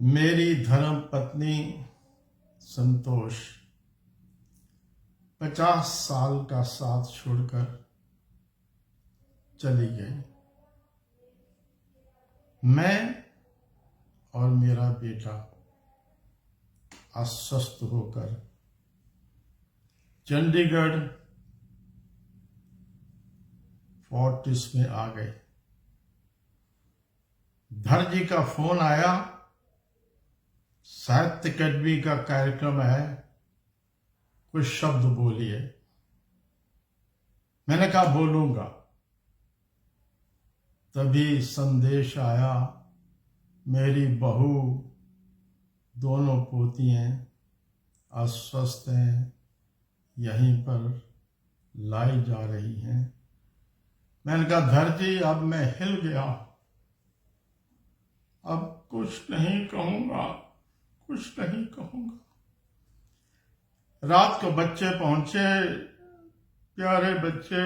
मेरी धर्म पत्नी संतोष 50 साल का साथ छोड़कर चली गई। मैं और मेरा बेटा अस्वस्थ होकर चंडीगढ़ फोर्टिस में आ गए। धर जी का फोन आया, साहित्य अकेडमी का कार्यक्रम है, कुछ शब्द बोलिए। मैंने कहा बोलूंगा। तभी संदेश आया, मेरी बहू, दोनों पोतियां अस्वस्थ हैं, यहीं पर लाई जा रही हैं। मैंने कहा धर जी, अब मैं हिल गया, अब कुछ नहीं कहूंगा, कुछ नहीं कहूंगा। रात को बच्चे पहुंचे, प्यारे बच्चे,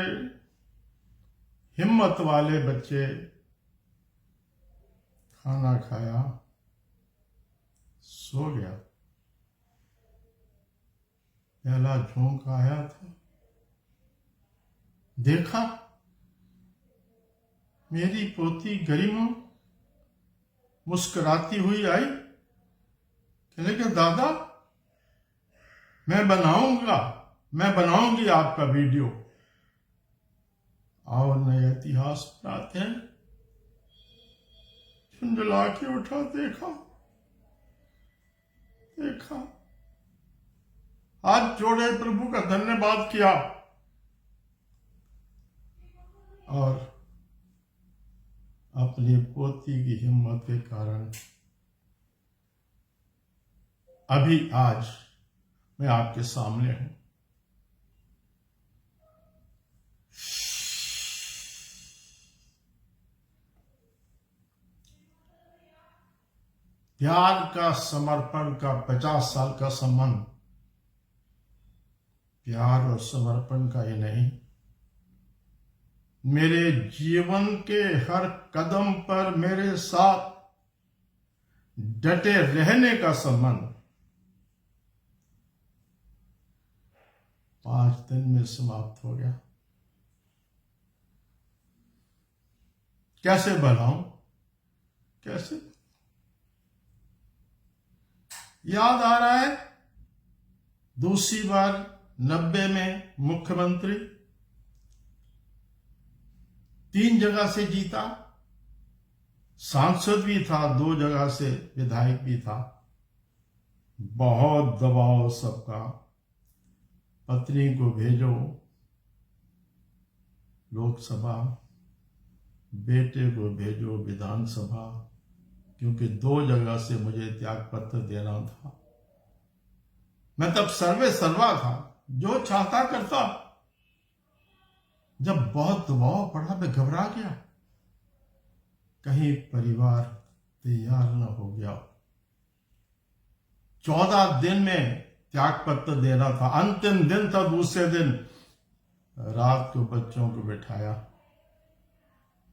हिम्मत वाले बच्चे। खाना खाया, सो गया। पहला झोंक आया था, देखा मेरी पोती गरिमा मुस्कुराती हुई आई। कहने लगे दादा, मैं बनाऊंगी आपका वीडियो। आओ नए इतिहास बनाते हैं। झुंझला के उठा, देखा हाथ जोड़े, प्रभु का धन्यवाद किया और अपनी पोती की हिम्मत के कारण अभी आज मैं आपके सामने हूं। प्यार का, समर्पण का 50 साल का संबंध प्यार और समर्पण का ही नहीं, मेरे जीवन के हर कदम पर मेरे साथ डटे रहने का संबंध 5 दिन में समाप्त हो गया। कैसे बनाऊं, कैसे? याद आ रहा है दूसरी बार 90 में मुख्यमंत्री, 3 जगह से जीता, सांसद भी था, 2 जगह से विधायक भी था। बहुत दबाव सबका, पत्नी को भेजो लोकसभा, बेटे को भेजो विधानसभा, क्योंकि 2 जगह से मुझे त्याग पत्र देना था। मैं तब सर्वे सर्वा था, जो चाहता करता। जब बहुत दबाव पड़ा, मैं घबरा गया, कहीं परिवार तैयार न हो गया। 14 दिन में त्याग पत्र देना था, अंतिम दिन था। दूसरे दिन रात को बच्चों को बिठाया,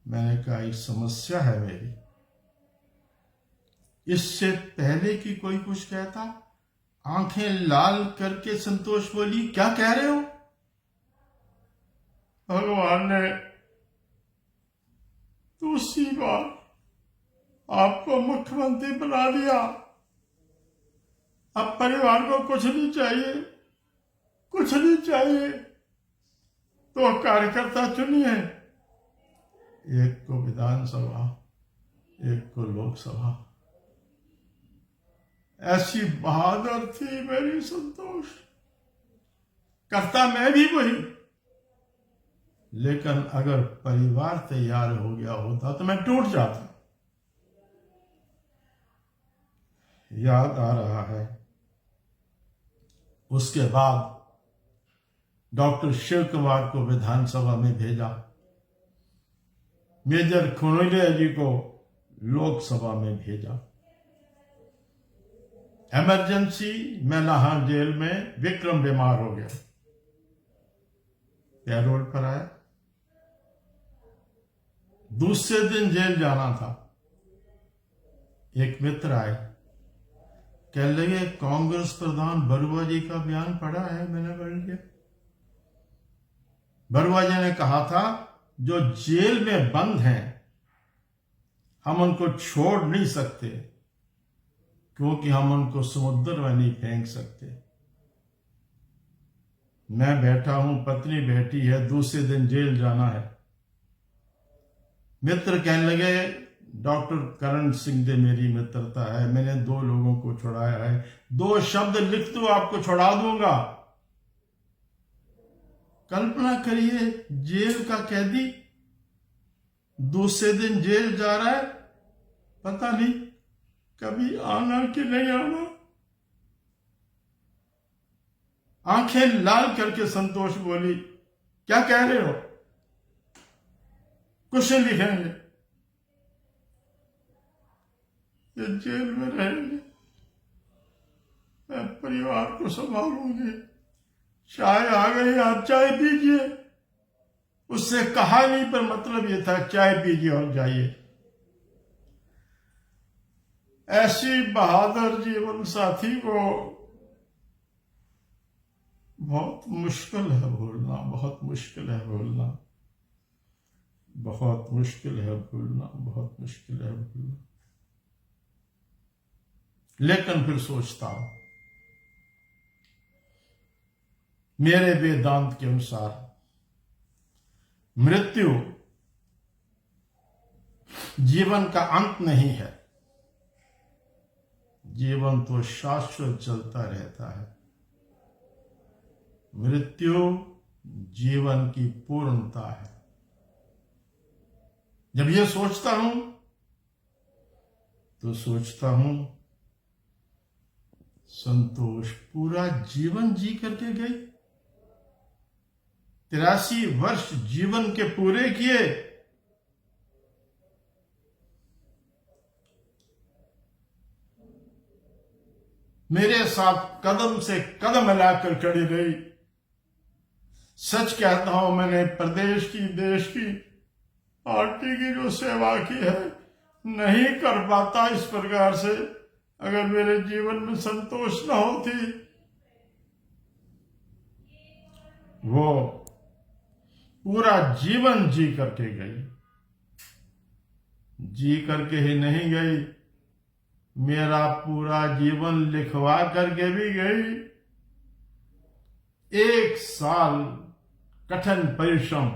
मैंने कहा एक समस्या है मेरी। इससे पहले कि कोई कुछ कहता, आंखें लाल करके संतोष बोली, क्या कह रहे हो? भगवान ने दूसरी बार आपको मुख्यमंत्री बना दिया। अब परिवार को कुछ नहीं चाहिए, कुछ नहीं चाहिए, तो कार्यकर्ता चुनिए, एक को विधानसभा, एक को लोकसभा। ऐसी बहादुर थी मेरी संतोष। करता मैं भी वही, लेकिन अगर परिवार तैयार हो गया होता तो मैं टूट जाता। याद आ रहा है, उसके बाद डॉक्टर शिव कुमार को विधानसभा में भेजा, मेजर खुनोलिया जी को लोकसभा में भेजा। इमरजेंसी में लाहौर जेल में विक्रम बीमार हो गया, पैरोल पर आया। दूसरे दिन जेल जाना था, एक मित्र आए, कह लगे कांग्रेस प्रधान बरुआ जी का बयान पढ़ा है? मैंने पढ़ लिया। बरुआ जी ने कहा था जो जेल में बंद हैं हम उनको छोड़ नहीं सकते क्योंकि हम उनको समुद्र में नहीं फेंक सकते। मैं बैठा हूं, पत्नी बैठी है, दूसरे दिन जेल जाना है। मित्र कहने लगे डॉक्टर करण सिंह से मेरी मित्रता है, मैंने 2 लोगों को छुड़ाया है, 2 शब्द लिख दो आपको छुड़ा दूंगा। कल्पना करिए, जेल का कैदी दूसरे दिन जेल जा रहा है, पता नहीं कभी आना कि नहीं आना। आंखें लाल करके संतोष बोली, क्या कह रहे हो? कुछ नहीं लिखेंगे, ये जेल में रहेंगे, मैं परिवार को संभालूंगी। चाय आ गई, आप चाय पीजिए। उससे कहा नहीं, पर मतलब ये था चाय पीजिए और जाइए। ऐसी बहादुर जीवन साथी को बहुत मुश्किल है भूलना, बहुत मुश्किल है भूलना, बहुत मुश्किल है भूलना, बहुत मुश्किल है भूलना। लेकिन फिर सोचता हूं, मेरे वेदांत के अनुसार मृत्यु जीवन का अंत नहीं है, जीवन तो शाश्वत चलता रहता है। मृत्यु जीवन की पूर्णता है। जब ये सोचता हूं तो सोचता हूं संतोष पूरा जीवन जी करके गई, 83 वर्ष जीवन के पूरे किए। मेरे साथ कदम से कदम मिलाकर खड़ी रही। सच कहता हूं, मैंने प्रदेश की, देश की, पार्टी की जो सेवा की है, नहीं कर पाता इस प्रकार से अगर मेरे जीवन में संतोष न होती। वो पूरा जीवन जी करके गई, जी करके ही नहीं गई, मेरा पूरा जीवन लिखवा करके भी गई। 1 साल कठिन परिश्रम,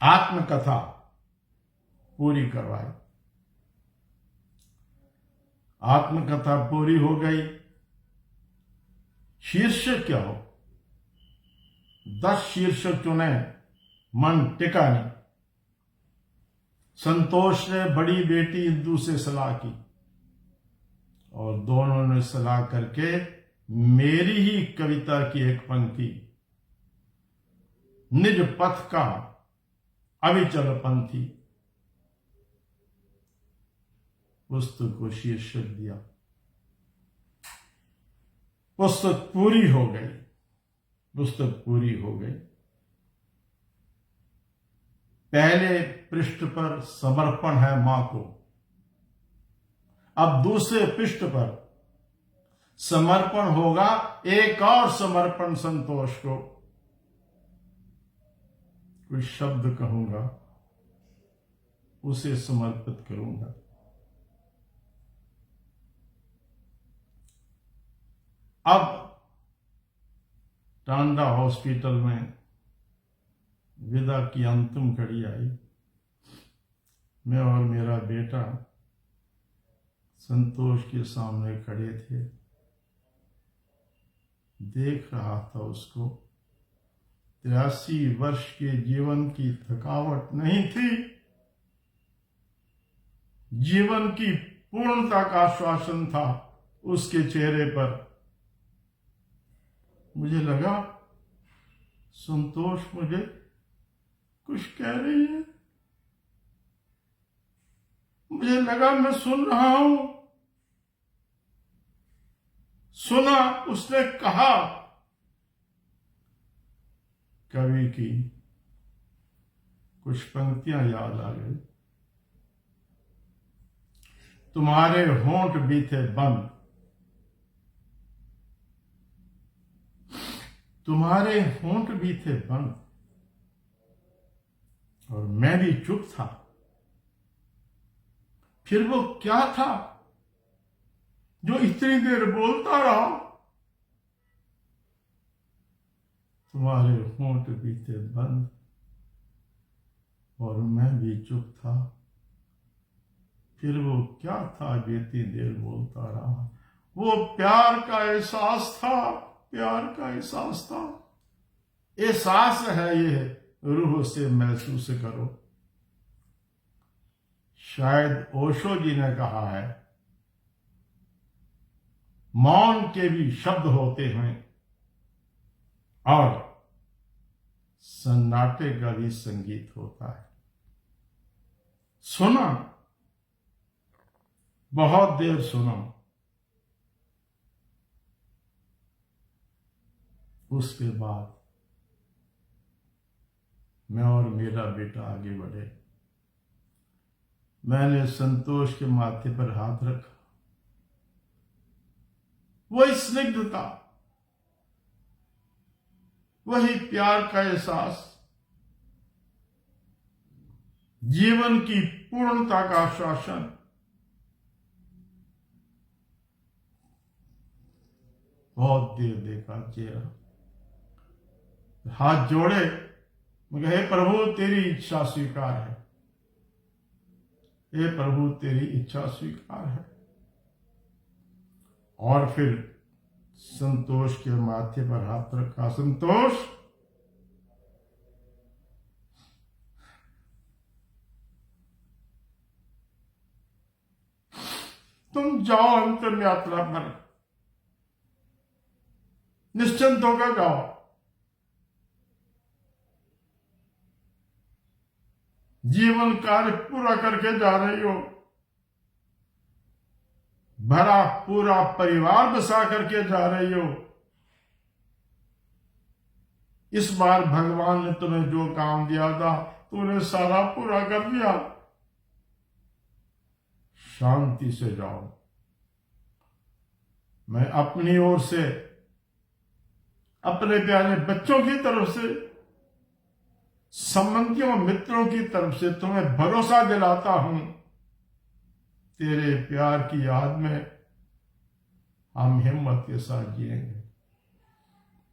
आत्मकथा पूरी करवाई। आत्मकथा पूरी हो गई। शीर्षक क्या हो? 10 शीर्षक चुने, मन टिका नहीं। संतोष ने बड़ी बेटी इंदु से सलाह की और दोनों ने सलाह करके मेरी ही कविता की एक पंक्ति, निज पथ का अविचल पंथी, पुस्तक को शीर्षक दिया। पुस्तक पूरी हो गई, पुस्तक पूरी हो गई। पहले पृष्ठ पर समर्पण है मां को, अब दूसरे पृष्ठ पर समर्पण होगा, एक और समर्पण संतोष को। कोई शब्द कहूंगा, उसे समर्पित करूंगा। अब टांडा हॉस्पिटल में विदा की अंतिम घड़ी आई। मैं और मेरा बेटा संतोष के सामने खड़े थे, देख रहा था उसको। 83 वर्ष के जीवन की थकावट नहीं थी, जीवन की पूर्णता का आश्वासन था उसके चेहरे पर। मुझे लगा संतोष मुझे कुछ कह रही है, मुझे लगा मैं सुन रहा हूं। सुना, उसने कहा, कवि की कुछ पंक्तियां याद आ गई। तुम्हारे होंठ भी थे बंद, तुम्हारे होंठ भी थे बंद और मैं भी चुप था। फिर वो क्या था जो इतनी देर बोलता रहा? तुम्हारे होंठ भी थे बंद और मैं भी चुप था। फिर वो क्या था जो इतनी देर बोलता रहा? वो प्यार का एहसास था, प्यार का एहसास था। एहसास है ये, रूह से महसूस करो। शायद ओशो जी ने कहा है, मौन के भी शब्द होते हैं और सन्नाटे का भी संगीत होता है। सुना, बहुत देर सुना, उसके बाद मैं और मेरा बेटा आगे बढ़े। मैंने संतोष के माथे पर हाथ रखा। वही स्निग्धता, वही प्यार का एहसास, जीवन की पूर्णता का आश्वासन। बहुत देर देखा चेहरा, हाथ जोड़े, मगर हे प्रभु तेरी इच्छा स्वीकार है, हे प्रभु तेरी इच्छा स्वीकार है। और फिर संतोष के माथे पर हाथ रखा। संतोष, तुम जाओ अंतिम यात्रा पर, निश्चिंत होकर जाओ। जीवन कार्य पूरा करके जा रही हो, भरा पूरा परिवार बसा करके जा रही हो। इस बार भगवान ने तुम्हें जो काम दिया था तूने सारा पूरा कर दिया। शांति से जाओ। मैं अपनी ओर से, अपने प्यारे बच्चों की तरफ से, संबंधियों मित्रों की तरफ से तुम्हें भरोसा दिलाता हूं, तेरे प्यार की याद में हम हिम्मत के साथ जिएंगे।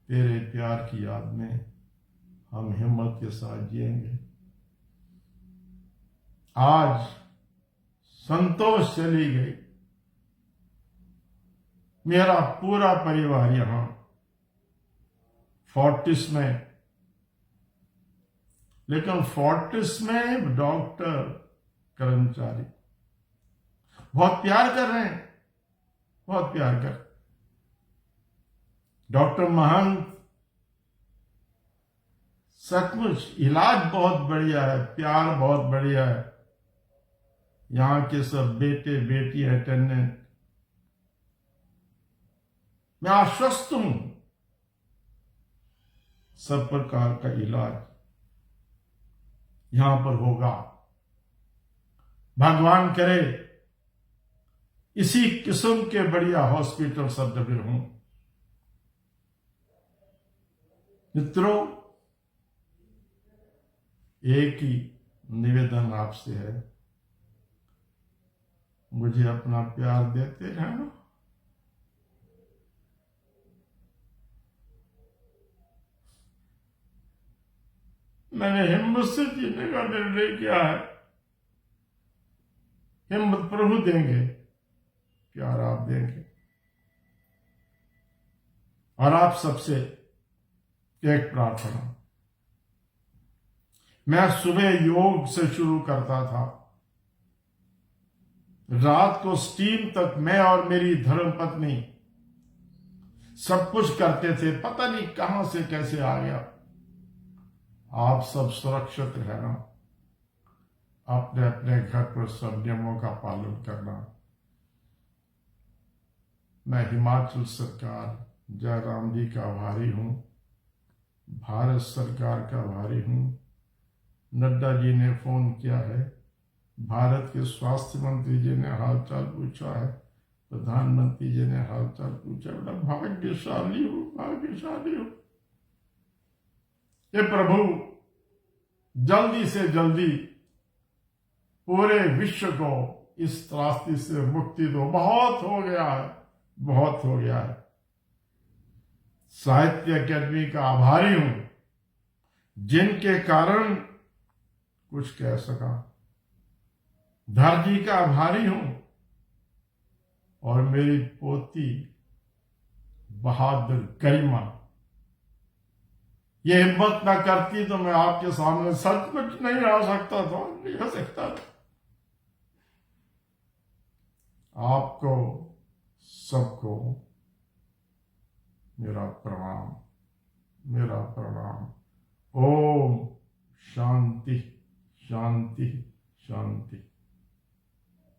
तेरे प्यार की याद में हम हिम्मत के साथ जिएंगे। आज संतोष चली गई, मेरा पूरा परिवार यहां फोर्टिस में, लेकिन फोर्टिस में डॉक्टर, कर्मचारी बहुत प्यार कर रहे हैं, बहुत प्यार कर। डॉक्टर महंत, सचमुच इलाज बहुत बढ़िया है, प्यार बहुत बढ़िया है। यहां के सब बेटे बेटी अटेंडेंट, मैं आश्वस्त हूं, सब प्रकार का इलाज यहां पर होगा। भगवान करे इसी किस्म के बढ़िया हॉस्पिटल सब जगह हों। मित्रों, एक ही निवेदन आपसे है, मुझे अपना प्यार देते रहना। मैंने हिम्मत से जीने का निर्णय किया है। हिम्मत प्रभु देंगे, प्यार आप देंगे। और आप सबसे एक प्रार्थना, मैं सुबह योग से शुरू करता था, रात को स्टीम तक मैं और मेरी धर्मपत्नी सब कुछ करते थे, पता नहीं कहां से कैसे आ गया। आप सब सुरक्षित रहना, अपने अपने घर पर सब नियमों का पालन करना। मैं हिमाचल सरकार जयराम जी का आभारी हूं, भारत सरकार का आभारी हूं। नड्डा जी ने फोन किया है, भारत के स्वास्थ्य मंत्री जी ने हालचाल पूछा है, प्रधानमंत्री जी ने हालचाल पूछा। बड़ा भाग्यशाली हूं, भाग्यशाली हूं। ये प्रभु जल्दी से जल्दी पूरे विश्व को इस त्रासदी से मुक्ति दो। बहुत हो गया है, बहुत हो गया है। साहित्य अकेडमी का आभारी हूं, जिनके कारण कुछ कह सका। धर जी का आभारी हूं, और मेरी पोती बहादुर गरिमा ये हिम्मत ना करती तो मैं आपके सामने सचमुच नहीं आ सकता था, नहीं आ सकता था। आपको सबको मेरा प्रणाम, मेरा प्रणाम। ओम शांति शांति शांति।